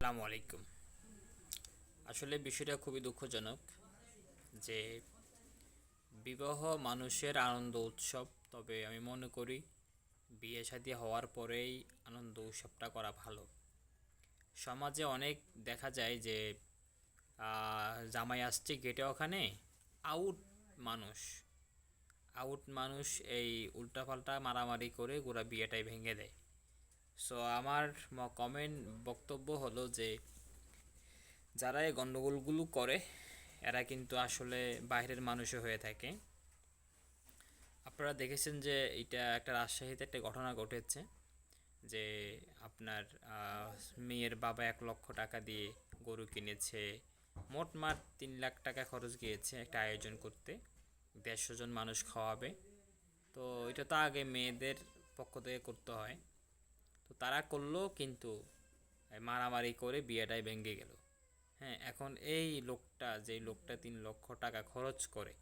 আসসালামু আলাইকুম। আসলে বিষয়টা খুবই দুঃখজনক যে বিবাহ মানুষের আনন্দ উৎসব, তবে আমি মনে করি বিয়ে শাদী হওয়ার পরেই আনন্দ উৎসবটা করা ভালো। সমাজে অনেক দেখা যায় যে জামাই আসছে গেটে ওখানে আউট মানুষ মানুষ এই উল্টাপাল্টা মারামারি করে গোড়া বিয়েটাই ভেঙে দেয়। সো আমার কমেন্ট বক্তব্য হলো যে যারা এই গণ্ডগোলগুলো করে এরা কিন্তু আসলে বাইরের মানুষও হয়ে থাকে। আপনারা দেখেছেন যে এটা একটা রাজশাহীতে একটা ঘটনা ঘটেছে যে আপনার মেয়ের বাবা 1 লক্ষ টাকা দিয়ে গরু কিনেছে, মোটমাট 3 লাখ টাকা খরচ গিয়েছে একটা আয়োজন করতে, 150 জন মানুষ খাওয়াবে। তো এটা তো আগে মেয়েদের পক্ষ থেকে করতে হয়, তো তারা করলো কিন্তু মারামারি করে বিয়েটাই ভেঙে গেল। হ্যাঁ, এখন এই লোকটা, যেই লোকটা 3 লক্ষ টাকা খরচ করে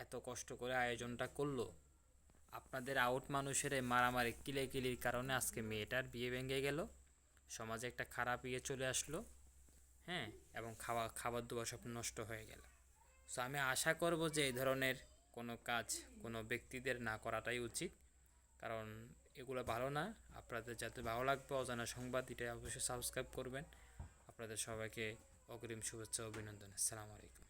এত কষ্ট করে আয়োজনটা করলো, আপনাদের আউট মানুষের এই মারামারি কিলির কারণে আজকে মেয়েটার বিয়ে ভেঙে গেল, সমাজে একটা খারাপ ইয়ে চলে আসলো। হ্যাঁ, এবং খাবার দাবার সব নষ্ট হয়ে গেল। সো আমি আশা করব যে এই ধরনের কোনো কাজ কোনো ব্যক্তিদের না করাটাই উচিত, কারণ এগুলো ভালো না। আপনাদের যাতে ভালো লাগবে অজানা সংবাদ, এটা অবশ্যই সাবস্ক্রাইব করবেন। আপনাদের সবাইকে অগ্রিম শুভেচ্ছা অভিনন্দন। আসসালামু আলাইকুম।